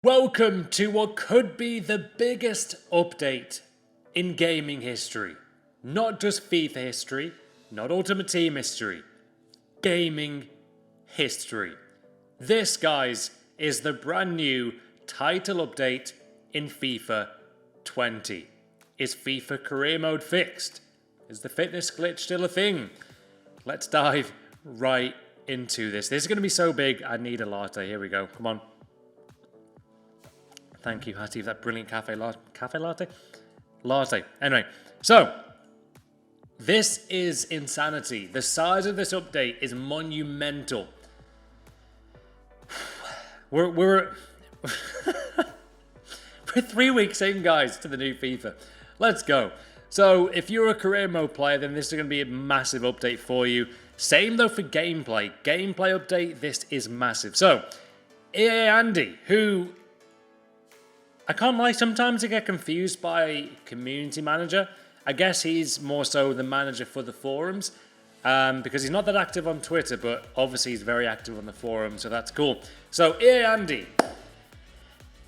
Welcome to what could be the biggest update in gaming history. Not just FIFA history, not Ultimate Team history, gaming history. This, guys, is the brand new title update in FIFA 20. Is FIFA career mode fixed? Is the fitness glitch still a thing? Let's dive right into this. This is going to be so big, I need a latte. Here we go. Come on. Thank you, Hattie, for that brilliant cafe latte? Latte. Anyway, so this is insanity. The size of this update is monumental. We're 3 weeks in, guys, to the new FIFA. Let's go. So if you're a career mode player, then this is going to be a massive update for you. Same though for gameplay. Gameplay update, this is massive. So EA Andy, who I can't lie, sometimes I get confused by community manager. I guess he's more so the manager for the forums because he's not that active on Twitter, but obviously he's very active on the forums, so that's cool. So EA Andy,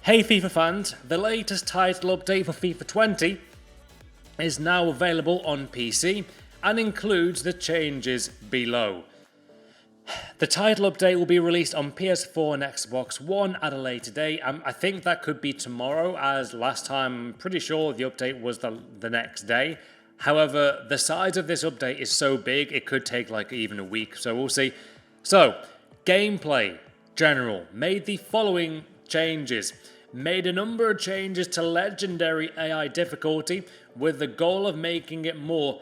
hey FIFA fans, the latest title update for FIFA 20 is now available on PC and includes the changes below. The title update will be released on PS4 and Xbox One at a later date. I think that could be tomorrow, as last time I'm pretty sure the update was the next day. However, the size of this update is so big, it could take like even a week, so we'll see. So, gameplay, general, made the following changes. Made a number of changes to Legendary AI difficulty with the goal of making it more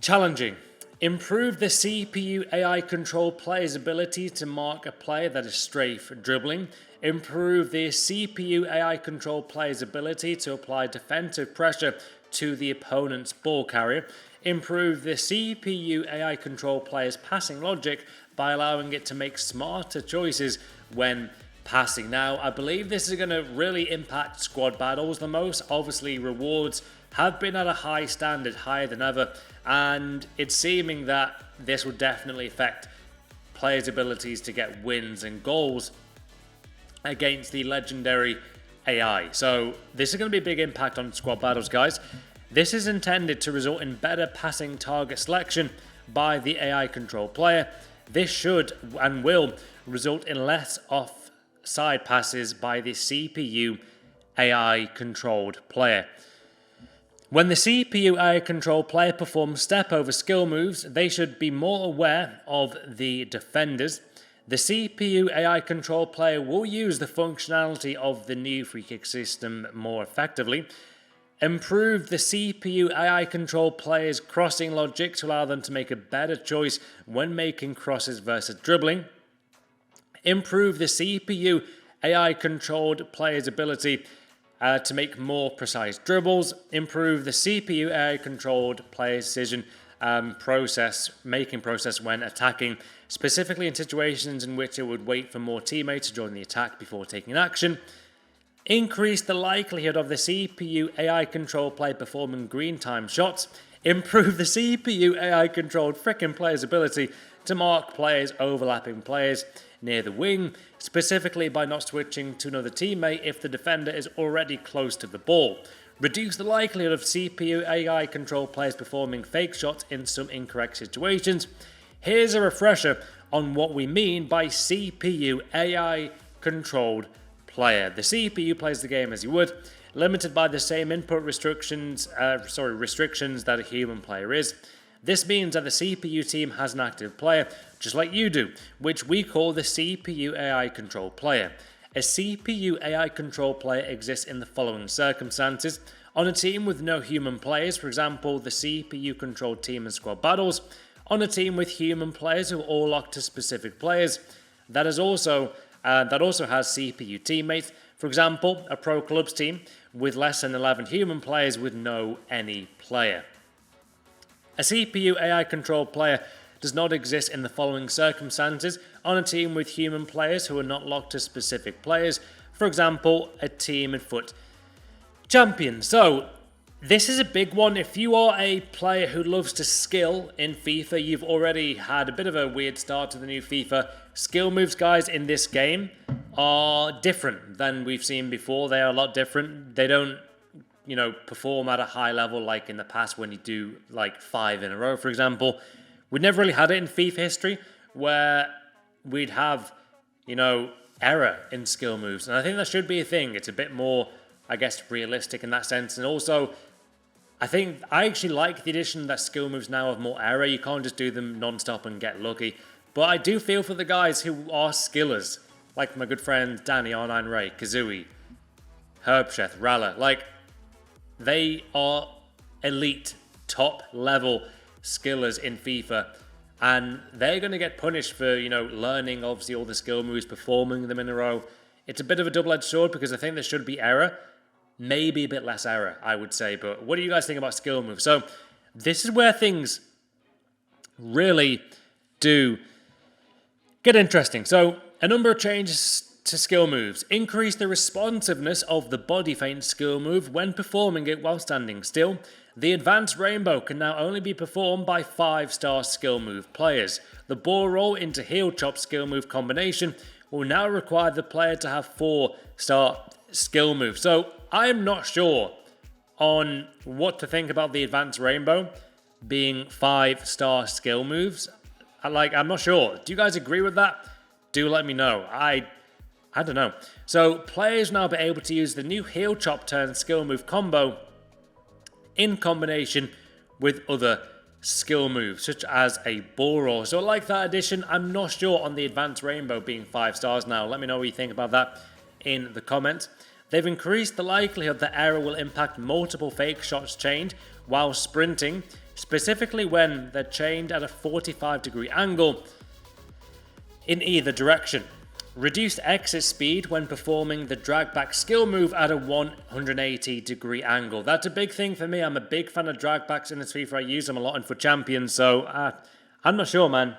challenging. Improve the CPU AI control player's ability to mark a player that is strafe dribbling. Improve the CPU AI control player's ability to apply defensive pressure to the opponent's ball carrier. Improve the CPU AI control player's passing logic by allowing it to make smarter choices when passing. Now, I believe this is going to really impact squad battles the most. Obviously, rewards have been at a high standard, higher than ever, and it's seeming that this will definitely affect players' abilities to get wins and goals against the legendary AI. So this is going to be a big impact on squad battles, guys. This is intended to result in better passing target selection by the AI control player. This should and will result in less offside passes by the CPU AI controlled player. When the CPU AI control player performs step-over skill moves, they should be more aware of the defenders. The CPU AI control player will use the functionality of the new free kick system more effectively. Improve the CPU AI control player's crossing logic to allow them to make a better choice when making crosses versus dribbling. Improve the CPU AI controlled player's ability to make more precise dribbles. Improve the CPU AI controlled player's decision making process when attacking, specifically in situations in which it would wait for more teammates to join the attack before taking action. Increase the likelihood of the CPU AI controlled player performing green time shots. Improve the CPU AI controlled frickin' player's ability to mark players overlapping players near the wing, specifically by not switching to another teammate if the defender is already close to the ball. Reduce the likelihood of CPU AI control players performing fake shots in some incorrect situations. Here's a refresher on what we mean by CPU AI controlled player. The CPU plays the game as you would, limited by the same input restrictions that a human player is. This means that the CPU team has an active player, just like you do, which we call the CPU AI control player. A CPU AI control player exists in the following circumstances. On a team with no human players, for example, the CPU controlled team in squad battles. On a team with human players who are all locked to specific players. That also has CPU teammates. For example, a pro clubs team with less than 11 human players with no any player. A CPU AI controlled player does not exist in the following circumstances on a team with human players who are not locked to specific players. For example, a team in foot champion. So this is a big one. If you are a player who loves to skill in FIFA, you've already had a bit of a weird start to the new FIFA. Skill moves, guys, in this game are different than we've seen before. They are a lot different. They don't, perform at a high level like in the past when you do like 5 in a row, for example. We never really had it in FIFA history where we'd have, error in skill moves. And I think that should be a thing. It's a bit more, I guess, realistic in that sense. And also, I actually like the addition that skill moves now have more error. You can't just do them non-stop and get lucky. But I do feel for the guys who are skillers, like my good friend Danny, R9 Ray, Kazooie, Herbchef, Ralla. Like, they are elite, top level skillers in FIFA. And they're going to get punished for, learning, obviously, all the skill moves, performing them in a row. It's a bit of a double-edged sword because I think there should be error. Maybe a bit less error, I would say. But what do you guys think about skill moves? So this is where things really do get interesting. So a number of changes to skill moves. Increase the responsiveness of the body feint skill move when performing it while standing still. The advanced rainbow can now only be performed by 5-star skill move players. The ball roll into heel chop skill move combination will now require the player to have 4-star skill move. So I am not sure on what to think about the advanced rainbow being 5-star skill moves. I'm not sure. Do you guys agree with that? Do let me know. I don't know. So players now be able to use the new heel chop turn skill move combo in combination with other skill moves, such as a ball roll. So I like that addition. I'm not sure on the advanced rainbow being 5 stars now. Let me know what you think about that in the comments. They've increased the likelihood that error will impact multiple fake shots chained while sprinting, specifically when they're chained at a 45-degree angle in either direction. Reduced exit speed when performing the drag back skill move at a 180-degree angle. That's a big thing for me. I'm a big fan of drag backs in this FIFA. I use them a lot in FUT Champions, so I'm not sure, man,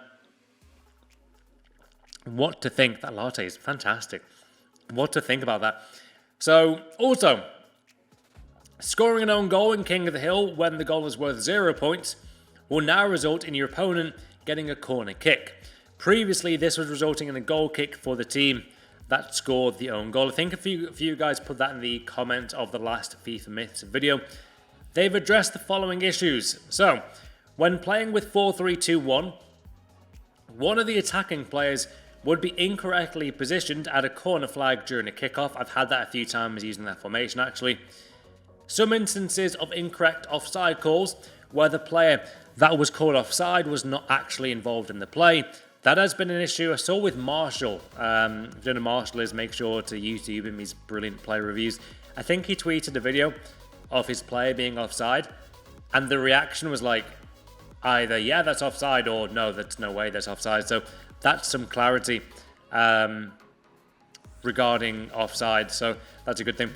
what to think. That latte is fantastic. What to think about that. So, also, scoring an own goal in King of the Hill when the goal is worth 0 points will now result in your opponent getting a corner kick. Previously, this was resulting in a goal kick for the team that scored the own goal. I think a few of you guys put that in the comment of the last FIFA Myths video. They've addressed the following issues. So, when playing with 4-3-2-1, one of the attacking players would be incorrectly positioned at a corner flag during a kickoff. I've had that a few times using that formation, actually. Some instances of incorrect offside calls where the player that was called offside was not actually involved in the play. That has been an issue. I saw with Marshall. If you don't know Marshall is, make sure to YouTube him. He's brilliant player reviews. I think he tweeted a video of his player being offside, and the reaction was like, either, yeah, that's offside, or no, that's no way that's offside. So that's some clarity regarding offside. So that's a good thing.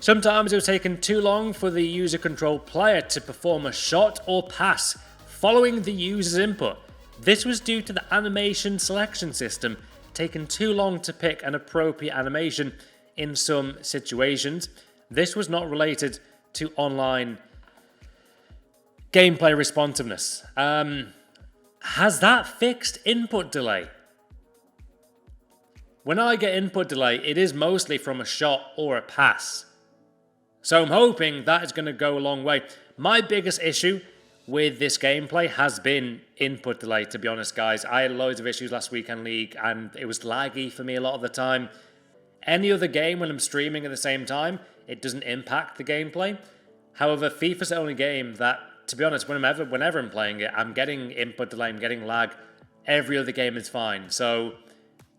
Sometimes it was taking too long for the user-controlled player to perform a shot or pass following the user's input. This was due to the animation selection system taking too long to pick an appropriate animation in some situations. This was not related to online gameplay responsiveness. Has that fixed input delay? When I get input delay, it is mostly from a shot or a pass. So I'm hoping that is going to go a long way. My biggest issue with this gameplay has been input delay, to be honest, guys. I had loads of issues last weekend league, and it was laggy for me a lot of the time. Any other game, when I'm streaming at the same time, it doesn't impact the gameplay. However, FIFA's the only game that, to be honest, whenever I'm playing it, I'm getting input delay, I'm getting lag. Every other game is fine. So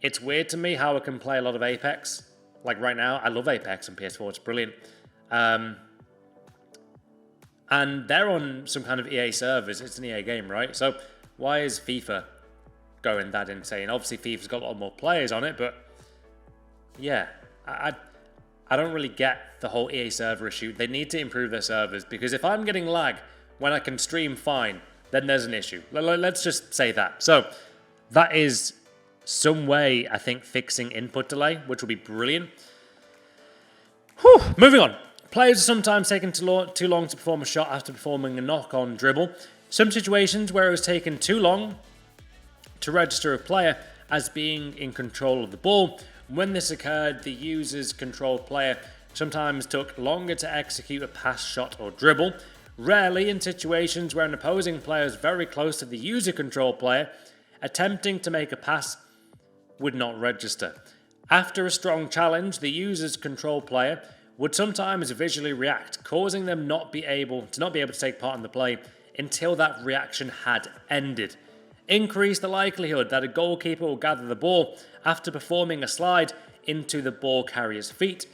it's weird to me how I can play a lot of Apex. Like right now, I love Apex on PS4, it's brilliant. And they're on some kind of EA servers. It's an EA game, right? So why is FIFA going that insane? Obviously, FIFA's got a lot more players on it, but yeah, I don't really get the whole EA server issue. They need to improve their servers, because if I'm getting lag when I can stream fine, then there's an issue. Let's just say that. So that is some way, I think, fixing input delay, which will be brilliant. Whew, moving on. Players are sometimes taking too long to perform a shot after performing a knock-on dribble. Some situations where it was taken too long to register a player as being in control of the ball When this occurred, the user's control player sometimes took longer to execute a pass, shot, or dribble. Rarely, in situations where an opposing player is very close to the user control player, attempting to make a pass would not register. After a strong challenge, the user's control player would sometimes visually react, causing them to not be able to take part in the play until that reaction had ended. Increase the likelihood that a goalkeeper will gather the ball after performing a slide into the ball carrier's feet.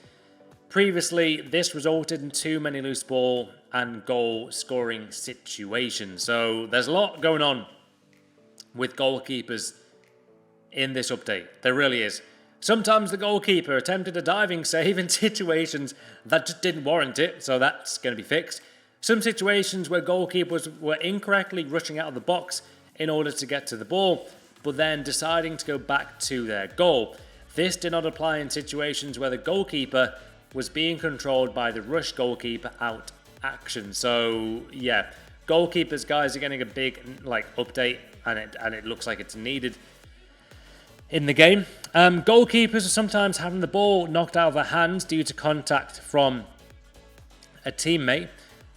Previously, this resulted in too many loose ball and goal scoring situations. So there's a lot going on with goalkeepers in this update. There really is. Sometimes the goalkeeper attempted a diving save in situations that just didn't warrant it, so that's going to be fixed. Some situations where goalkeepers were incorrectly rushing out of the box in order to get to the ball, but then deciding to go back to their goal. This did not apply in situations where the goalkeeper was being controlled by the rush goalkeeper out action. So yeah, goalkeepers, guys, are getting a big update, and it looks like it's needed in the game. Goalkeepers are sometimes having the ball knocked out of their hands due to contact from a teammate.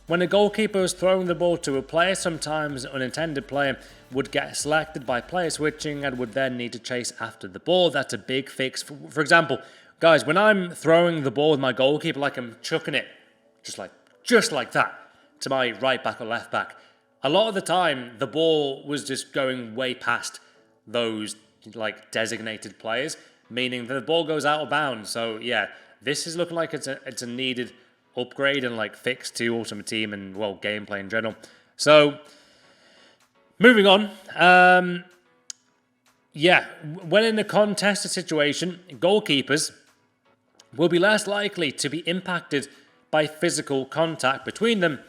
When a goalkeeper is throwing the ball to a player, sometimes an unintended player would get selected by player switching and would then need to chase after the ball. That's a big fix. For example, guys, when I'm throwing the ball with my goalkeeper, like I'm chucking it just like that to my right back or left back, a lot of the time the ball was just going way past those designated players, meaning that the ball goes out of bounds. So yeah, this is looking like it's a needed upgrade and fix to Ultimate Team and gameplay in general. So moving on, when in a contested situation, goalkeepers will be less likely to be impacted by physical contact between them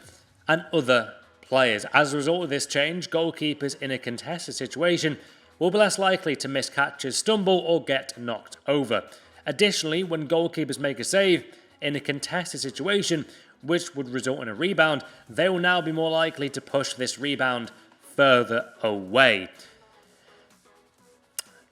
and other players. As a result of this change, goalkeepers in a contested situation will be less likely to miss catches, stumble, or get knocked over. Additionally, when goalkeepers make a save in a contested situation, which would result in a rebound, they will now be more likely to push this rebound further away.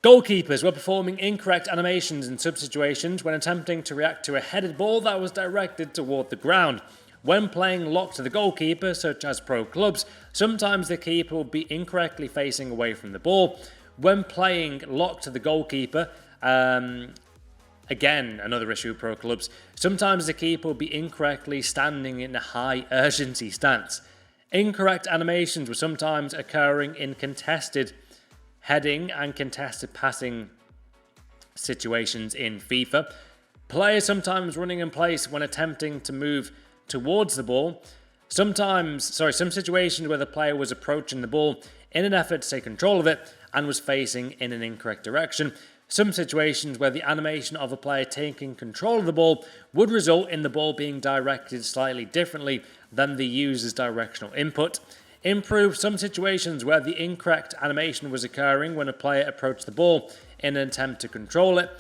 Goalkeepers were performing incorrect animations in some situations when attempting to react to a headed ball that was directed toward the ground. When playing locked to the goalkeeper, such as pro clubs, sometimes the keeper will be incorrectly facing away from the ball. When playing locked to the goalkeeper, again, another issue with pro clubs, sometimes the keeper will be incorrectly standing in a high urgency stance. Incorrect animations were sometimes occurring in contested heading and contested passing situations in FIFA. Players sometimes running in place when attempting to move towards the ball. Some situations where the player was approaching the ball in an effort to take control of it and was facing in an incorrect direction. Some situations where the animation of a player taking control of the ball would result in the ball being directed slightly differently than the user's directional input. Improved some situations where the incorrect animation was occurring when a player approached the ball in an attempt to control it.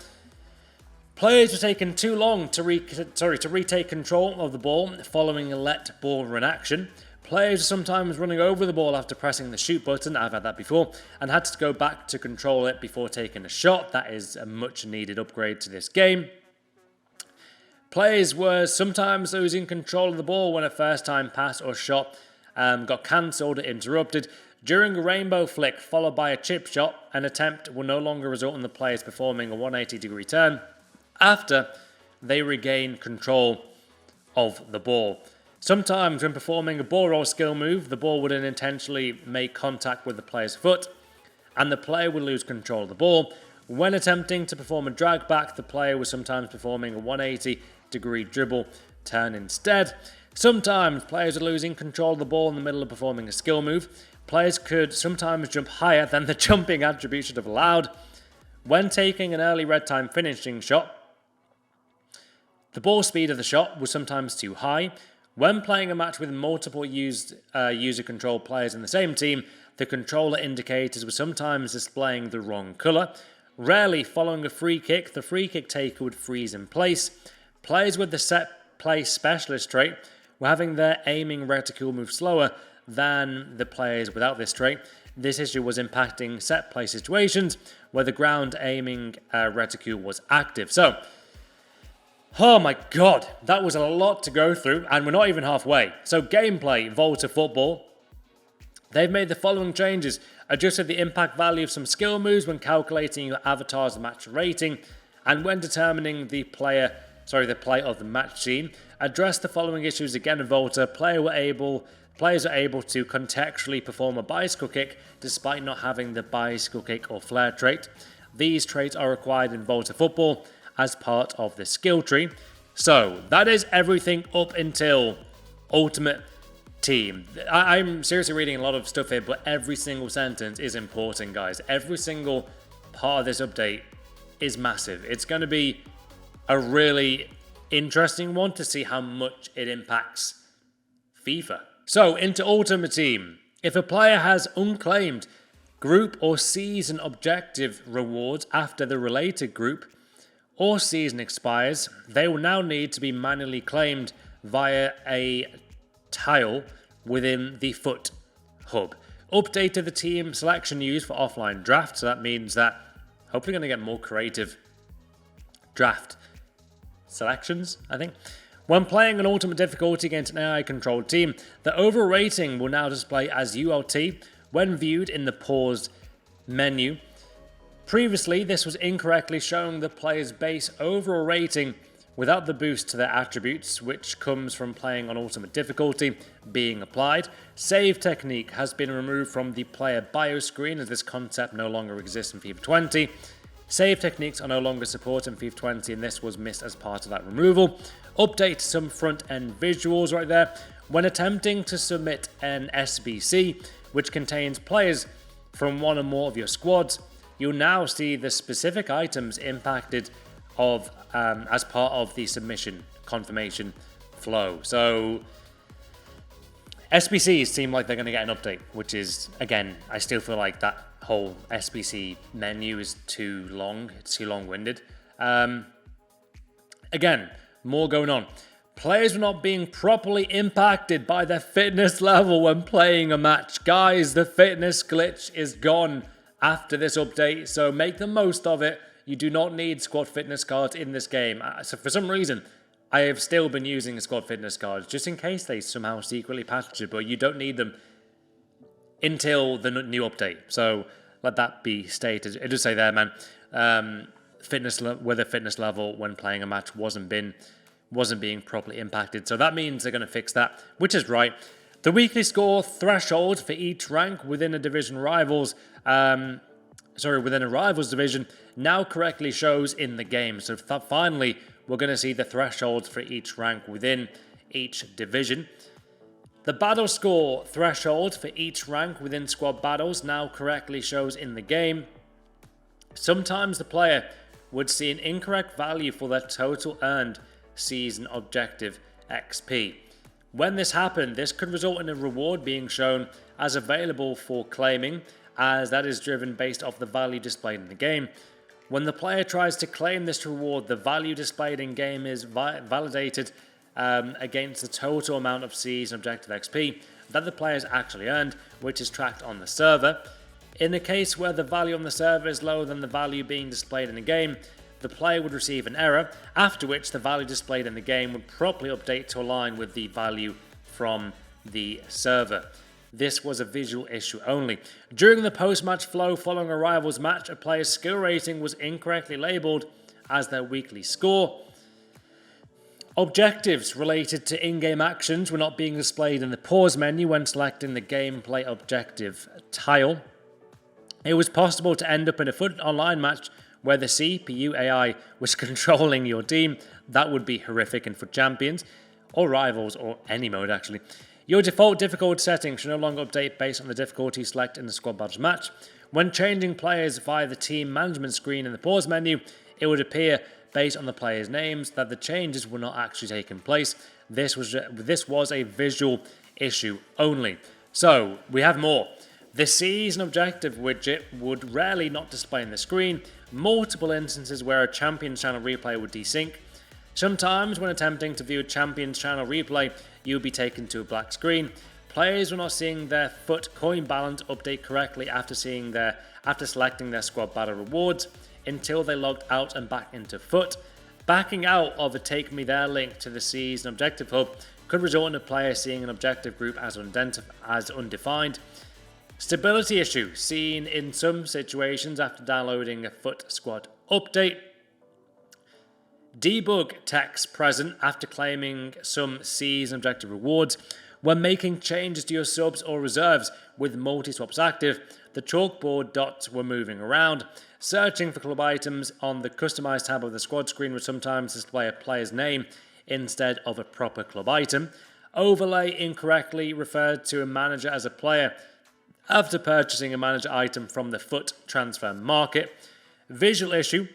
Players were taking too long to retake control of the ball following a let ball run action. Players are sometimes running over the ball after pressing the shoot button, I've had that before, and had to go back to control it before taking a shot. That is a much needed upgrade to this game. Players were sometimes losing control of the ball when a first time pass or shot got cancelled or interrupted. During a rainbow flick followed by a chip shot, an attempt will no longer result in the players performing a 180-degree turn after they regain control of the ball. Sometimes when performing a ball roll skill move, the ball would unintentionally make contact with the player's foot and the player would lose control of the ball. When attempting to perform a drag back, the player was sometimes performing a 180-degree dribble turn instead. Sometimes players are losing control of the ball in the middle of performing a skill move. Players could sometimes jump higher than the jumping attribute should have allowed. When taking an early red time finishing shot, the ball speed of the shot was sometimes too high. When playing a match with multiple user-controlled players in the same team, the controller indicators were sometimes displaying the wrong colour. Rarely, following a free kick, the free kick taker would freeze in place. Players with the set play specialist trait were having their aiming reticule move slower than the players without this trait. this issue was impacting set play situations where the ground aiming reticule was active. So, oh my god, that was a lot to go through, and we're not even halfway. So gameplay, Volta Football. They've made the following changes. Adjusted the impact value of some skill moves when calculating your avatar's match rating, and when determining the play of the match scene. Addressed the following issues again in Volta. Players are able to contextually perform a bicycle kick despite not having the bicycle kick or flare trait. These traits are required in Volta Football as part of the skill tree. So that is everything up until Ultimate Team. I'm seriously reading a lot of stuff here, but every single sentence is important, guys. Every single part of this update is massive. It's going to be a really interesting one to see how much it impacts FIFA. So into Ultimate Team. If a player has unclaimed group or season objective rewards after the related group or season expires, they will now need to be manually claimed via a tile within the FUT hub. Updated the team selection used for offline draft, so that means that hopefully going to get more creative draft selections, I think. When playing an ultimate difficulty against an AI-controlled team, the overall rating will now display as ULT when viewed in the paused menu. Previously, this was incorrectly showing the player's base overall rating without the boost to their attributes, which comes from playing on ultimate difficulty being applied. Save technique has been removed from the player bio screen, as this concept no longer exists in FIFA 20. Save techniques are no longer supported in FIFA 20, and this was missed as part of that removal. Update some front-end visuals right there. When attempting to submit an SBC, which contains players from one or more of your squads, you'll now see the specific items impacted as part of the submission confirmation flow. So SBCs seem like they're going to get an update, which is, again, I still feel like that whole SBC menu is too long. It's too long-winded. Again, more going on. Players were not being properly impacted by their fitness level when playing a match. Guys, the fitness glitch is gone after this update, so make the most of it. You do not need squad fitness cards in this game. So for some reason, I have still been using squad fitness cards just in case they somehow secretly patched it, but you don't need them until the new update. So let that be stated. It does say there, man, whether fitness level when playing a match wasn't being properly impacted. So that means they're going to fix that, which is right. The weekly score threshold for each rank within a division within a rivals division now correctly shows in the game. So finally, we're going to see the thresholds for each rank within each division. The battle score threshold for each rank within squad battles now correctly shows in the game. Sometimes the player would see an incorrect value for their total earned season objective XP. When this happened, this could result in a reward being shown as available for claiming, as that is driven based off the value displayed in the game. When the player tries to claim this reward, the value displayed in game is validated against the total amount of season objective XP that the players actually earned, which is tracked on the server. In a case where the value on the server is lower than the value being displayed in the game, the player would receive an error, after which the value displayed in the game would properly update to align with the value from the server. This was a visual issue only. During the post-match flow following a rival's match, a player's skill rating was incorrectly labelled as their weekly score. Objectives related to in-game actions were not being displayed in the pause menu when selecting the gameplay objective tile. It was possible to end up in a FUT online match where the CPU AI was controlling your team. That would be horrific in FUT Champions, or Rivals, or any mode actually. Your default difficulty settings should no longer update based on the difficulty selected in the squad battles match. When changing players via the team management screen in the pause menu, it would appear based on the players' names that the changes were not actually taking place. This was a visual issue only. So, we have more. The season objective widget would rarely not display on the screen. Multiple instances where a Champions Channel replay would desync. Sometimes when attempting to view a Champions Channel replay, you would be taken to a black screen. Players were not seeing their FUT coin balance update correctly after selecting their squad battle rewards until they logged out and back into FUT. Backing out of a Take Me There link to the season objective hub could result in a player seeing an objective group as undefined. Stability issue seen in some situations after downloading a FUT squad update. Debug text present after claiming some season objective rewards. When making changes to your subs or reserves with multi-swaps active, the chalkboard dots were moving around. Searching for club items on the Customize tab of the squad screen would sometimes display a player's name instead of a proper club item. Overlay incorrectly referred to a manager as a player after purchasing a manager item from the FUT transfer market. Visual issue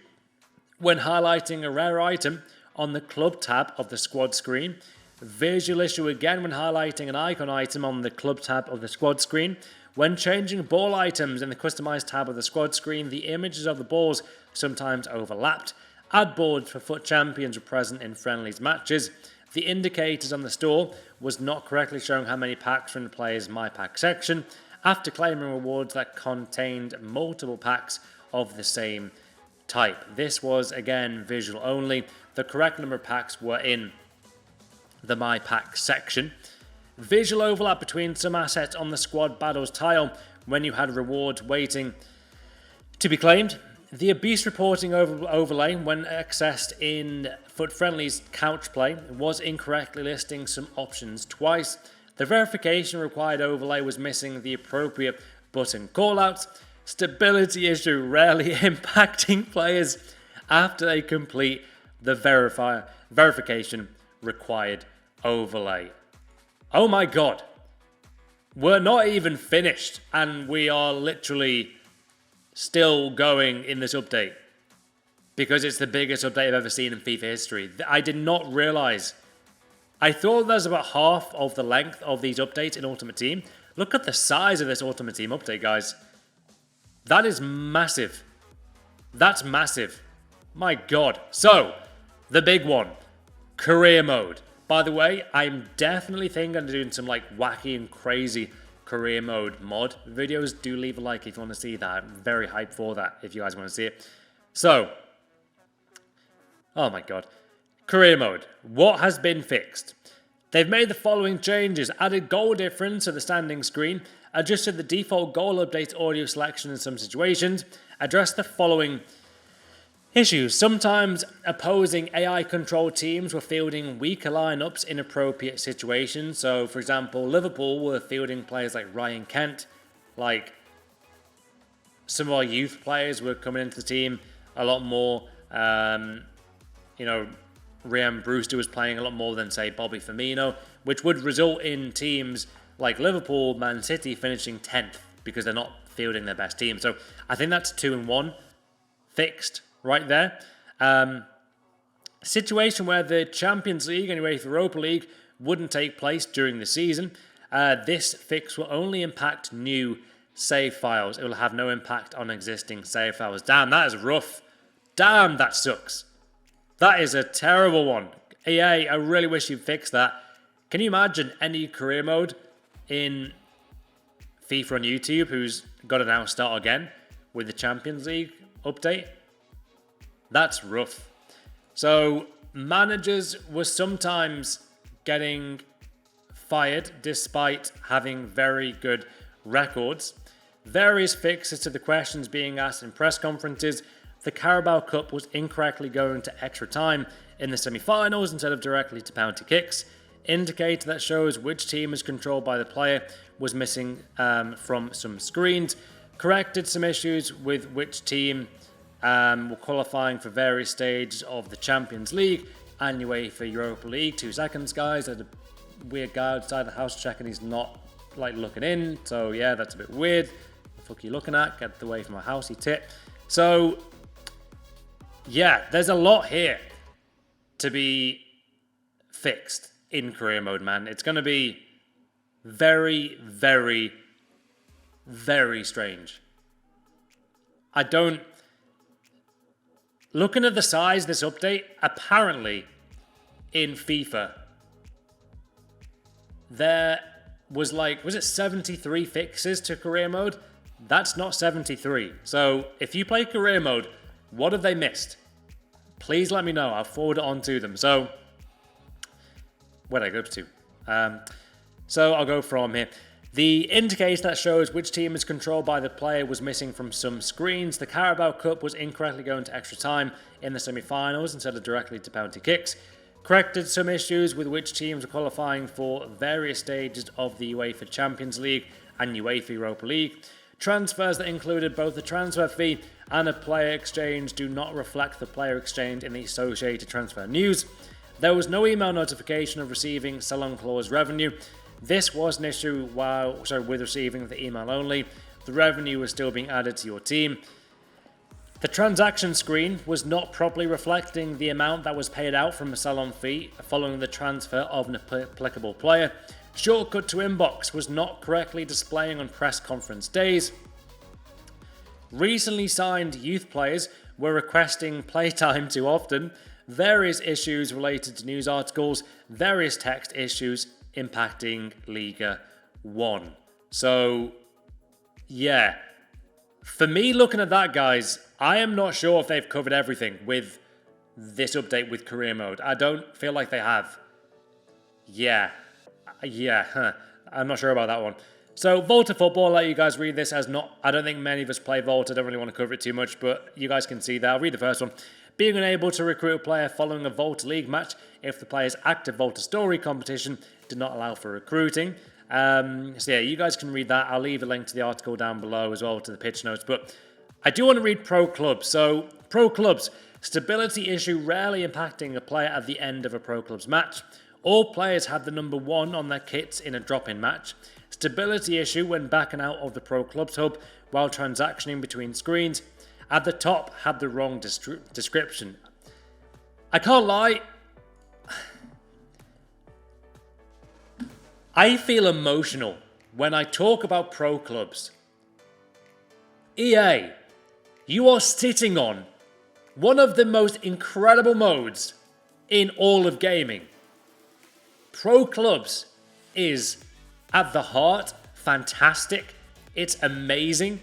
when highlighting a rare item on the club tab of the squad screen. Visual issue again when highlighting an icon item on the club tab of the squad screen. When changing ball items in the Customize tab of the squad screen, the images of the balls sometimes overlapped. Ad boards for FUT champions were present in friendlies matches. The indicators on the store was not correctly showing how many packs were in the player's My Pack section after claiming rewards that contained multiple packs of the same type. This was again visual only. The correct number of packs were in the My Pack section. Visual overlap between some assets on the squad battles tile when you had rewards waiting to be claimed. The abuse reporting overlay when accessed in FUT Friendly's couch play was incorrectly listing some options twice. The verification required overlay was missing the appropriate button callouts. Stability issue rarely impacting players after they complete the verification required overlay. Oh my god. We're not even finished and we are literally still going in this update because it's the biggest update I've ever seen in FIFA history. I did not realize. I thought there's about half of the length of these updates in Ultimate Team. Look at the size of this Ultimate Team update, guys. That is massive. That's massive. My god. So, the big one. Career mode. By the way, I'm definitely thinking of doing some like wacky and crazy career mode mod videos. Do leave a like if you want to see that. I'm very hyped for that if you guys want to see it. So, oh my god. Career mode. What has been fixed? They've made the following changes. Added goal difference to the standing screen. Adjusted the default goal update audio selection in some situations. Addressed the following issues. Sometimes opposing AI controlled teams were fielding weaker lineups in appropriate situations. So, for example, Liverpool were fielding players like Ryan Kent. Like, some of our youth players were coming into the team a lot more. Ryan Brewster was playing a lot more than, say, Bobby Firmino, which would result in teams like Liverpool, Man City finishing 10th because they're not fielding their best team. So, I think that's 2-1 fixed right there. Situation where the Champions League and UEFA Europa League wouldn't take place during the season. This fix will only impact new save files. It will have no impact on existing save files. Damn, that is rough. Damn, that sucks. That is a terrible one. EA, I really wish you'd fix that. Can you imagine any career mode in FIFA on YouTube who's got to now start again with the Champions League update? That's rough. So, managers were sometimes getting fired despite having very good records. Various fixes to the questions being asked in press conferences. The Carabao Cup was incorrectly going to extra time in the semi-finals instead of directly to penalty kicks. Indicator that shows which team is controlled by the player was missing from some screens. Corrected some issues with which team were qualifying for various stages of the Champions League and UEFA Europa League. 2 seconds, guys. There's a weird guy outside the house checking he's not like looking in. So yeah, that's a bit weird. What the fuck are you looking at? Get away from my house, you tit. So yeah, there's a lot here to be fixed in career mode, man. It's going to be very, very, very strange. Looking at the size of this update, apparently in FIFA, there was like, was it 73 fixes to career mode? That's not 73. So if you play career mode, what have they missed? Please let me know. I'll forward it on to them. So where did I go to? So I'll go from here. The indicator that shows which team is controlled by the player was missing from some screens. The Carabao Cup was incorrectly going to extra time in the semi-finals instead of directly to penalty kicks. Corrected some issues with which teams were qualifying for various stages of the UEFA Champions League and UEFA Europa League. Transfers that included both the transfer fee and a player exchange do not reflect the player exchange in the associated transfer news. There was no email notification of receiving sell-on clause revenue. This was an issue with receiving the email only. The revenue was still being added to your team. The transaction screen was not properly reflecting the amount that was paid out from a sell-on fee following the transfer of an applicable player. Shortcut to inbox was not correctly displaying on press conference days. Recently signed youth players were requesting playtime too often. Various issues related to news articles. Various text issues impacting Liga 1. So, yeah. For me, looking at that, guys, I am not sure if they've covered everything with this update with career mode. I don't feel like they have. Yeah, I'm not sure about that one. So, Volta Football, I'll let you guys read this as not... I don't think many of us play Volta. I don't really want to cover it too much, but you guys can see that. I'll read the first one. Being unable to recruit a player following a Volta League match if the player's active Volta Story competition did not allow for recruiting. So yeah, you guys can read that. I'll leave a link to the article down below as well to the pitch notes. But I do want to read pro clubs. So pro clubs, stability issue rarely impacting a player at the end of a pro clubs match. All players had the number 1 on their kits in a drop-in match. Stability issue when backing out of the pro clubs hub while transactioning between screens. At the top had the wrong description. I can't lie. I feel emotional when I talk about pro clubs. EA, you are sitting on one of the most incredible modes in all of gaming. Pro clubs is at the heart fantastic. It's amazing.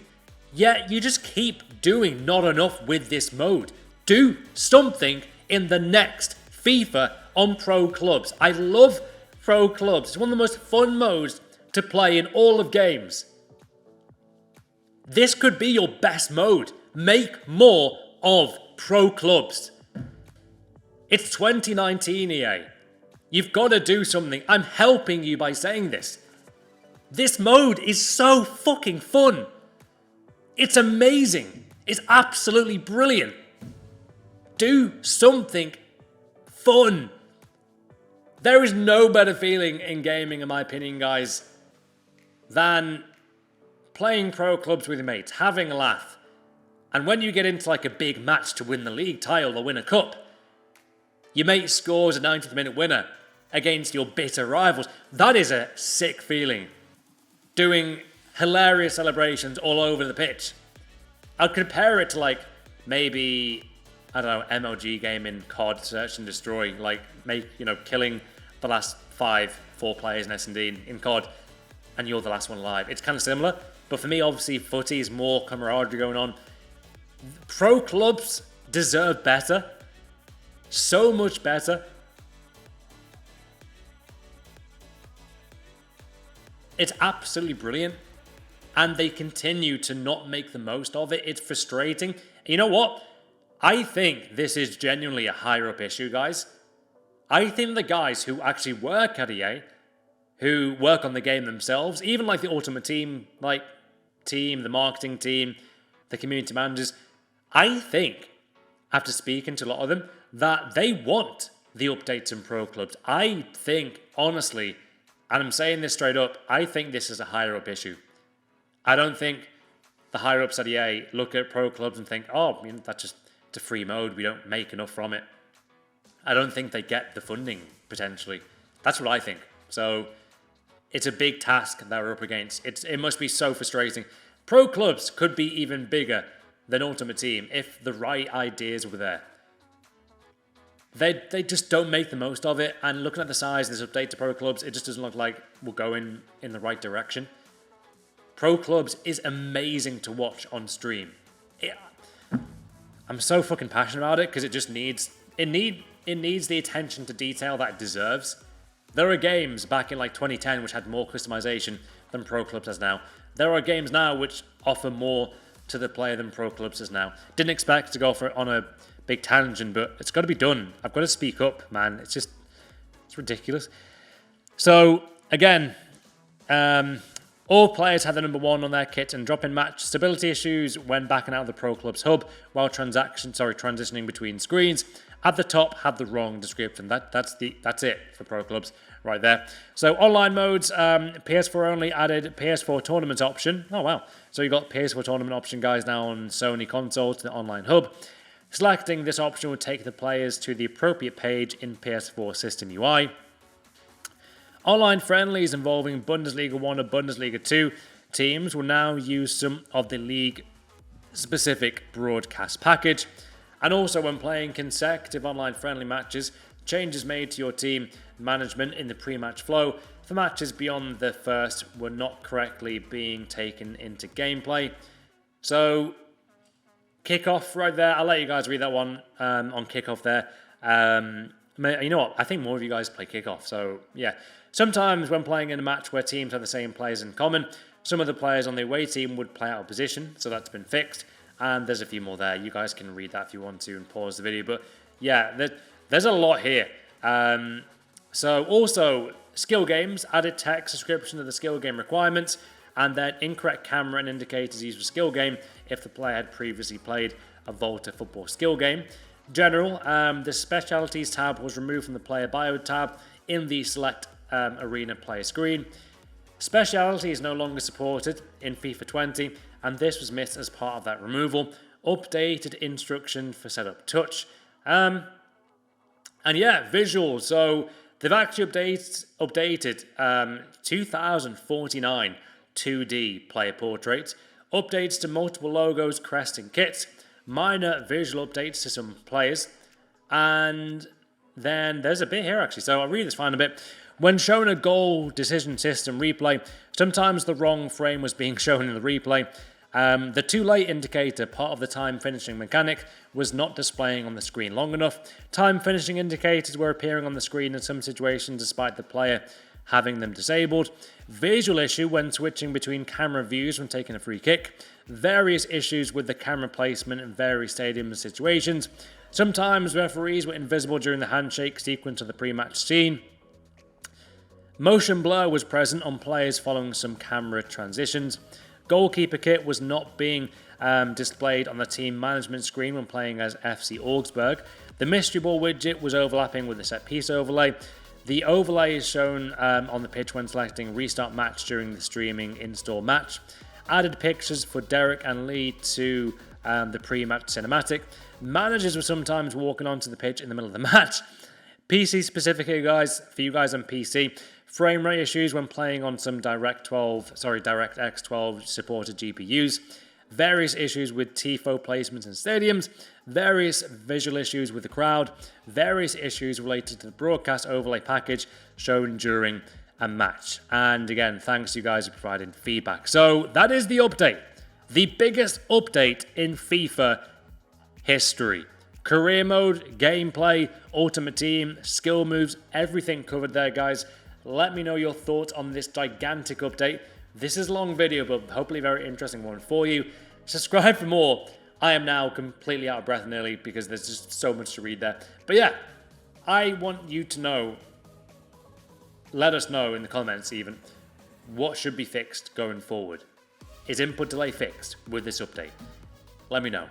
Yet you just keep doing not enough with this mode. Do something in the next FIFA on pro clubs. I love pro clubs. It's one of the most fun modes to play in all of games. This could be your best mode. Make more of pro clubs. It's 2019, EA. You've got to do something. I'm helping you by saying this. This mode is so fucking fun. It's amazing. It's absolutely brilliant. Do something fun. There is no better feeling in gaming, in my opinion, guys, than playing pro clubs with your mates, having a laugh. And when you get into like a big match to win the league title or win a cup, your mate scores a 90th minute winner against your bitter rivals. That is a sick feeling. Doing hilarious celebrations all over the pitch. I'd compare it to like maybe, I don't know, MLG game in COD, Search and Destroy, like killing the last 4 players in S&D in COD, and you're the last one alive. It's kind of similar, but for me, obviously, footy is more camaraderie going on. Pro clubs deserve better. So much better. It's absolutely brilliant. And they continue to not make the most of it. It's frustrating. You know what? I think this is genuinely a higher up issue, guys. I think the guys who actually work at EA, who work on the game themselves, even like the Ultimate Team, the marketing team, the community managers, I think, after speaking to a lot of them, that they want the updates in pro clubs. I think, honestly, and I'm saying this straight up, I think this is a higher up issue. I don't think the higher ups at EA look at pro clubs and think, oh, that's just a free mode, we don't make enough from it. I don't think they get the funding, potentially. That's what I think. So, it's a big task that we're up against. It must be so frustrating. Pro clubs could be even bigger than Ultimate Team if the right ideas were there. they just don't make the most of it. And looking at the size of this update to Pro Clubs, it just doesn't look like we're going in the right direction. Pro Clubs is amazing to watch on stream. I'm so fucking passionate about it because it just needs the attention to detail that it deserves. There are games back in like 2010 which had more customization than Pro Clubs has now. There are games now which offer more to the player than Pro Clubs has now. Didn't expect to go on a big tangent, but it's got to be done. I've got to speak up, man. It's ridiculous. So again, all players have the number 1 on their kit and drop-in match stability issues when backing out of the Pro Clubs hub while transitioning between screens. At the top, have the wrong description. That's it for Pro Clubs right there. So online modes, PS4 only added PS4 tournament option. Oh wow! So you got PS4 tournament option, guys, now on Sony console to the online hub. Selecting this option would take the players to the appropriate page in PS4 system UI. Online friendlies involving Bundesliga 1 or Bundesliga 2 teams will now use some of the league-specific broadcast package. And also when playing consecutive online friendly matches, changes made to your team management in the pre-match flow for matches beyond the first were not correctly being taken into gameplay. So, kickoff right there. I'll let you guys read that one on kickoff there. You know what? I think more of you guys play kickoff. So, yeah. Sometimes when playing in a match where teams have the same players in common, some of the players on the away team would play out of position. So that's been fixed. And there's a few more there. You guys can read that if you want to and pause the video. But yeah, there's a lot here. So also, skill games added text description of the skill game requirements and then incorrect camera and indicators used for skill game if the player had previously played a Volta football skill game. General, the specialities tab was removed from the player bio tab in the select arena player screen. Speciality is no longer supported in FIFA 20, and this was missed as part of that removal. Updated instruction for setup touch. And yeah, visuals. So they've actually updated 2049 2D player portraits, updates to multiple logos, crests, and kits, minor visual updates to some players, and then there's a bit here actually. So I'll read this fine a bit. When shown a goal decision system replay, sometimes the wrong frame was being shown in the replay. The too late indicator, part of the time finishing mechanic, was not displaying on the screen long enough. Time finishing indicators were appearing on the screen in some situations despite the player having them disabled. Visual issue when switching between camera views when taking a free kick. Various issues with the camera placement in various stadiums and situations. Sometimes referees were invisible during the handshake sequence of the pre-match scene. Motion blur was present on players following some camera transitions. Goalkeeper kit was not being displayed on the team management screen when playing as FC Augsburg. The mystery ball widget was overlapping with the set piece overlay. The overlay is shown on the pitch when selecting restart match during the streaming install match. Added pictures for Derek and Lee to the pre-match cinematic. Managers were sometimes walking onto the pitch in the middle of the match. PC specific here, guys, for you guys on PC. Frame rate issues when playing on some DirectX 12 supported GPUs. Various issues with TIFO placements in stadiums. Various visual issues with the crowd. Various issues related to the broadcast overlay package shown during a match. And again, thanks to you guys for providing feedback. So that is the update. The biggest update in FIFA history. Career mode, gameplay, Ultimate Team, skill moves, everything covered there, guys. Let me know your thoughts on this gigantic update. This is a long video, but hopefully a very interesting one for you. Subscribe for more. I am now completely out of breath nearly because there's just so much to read there. But yeah, I want you to know, let us know in the comments even, what should be fixed going forward. Is input delay fixed with this update? Let me know.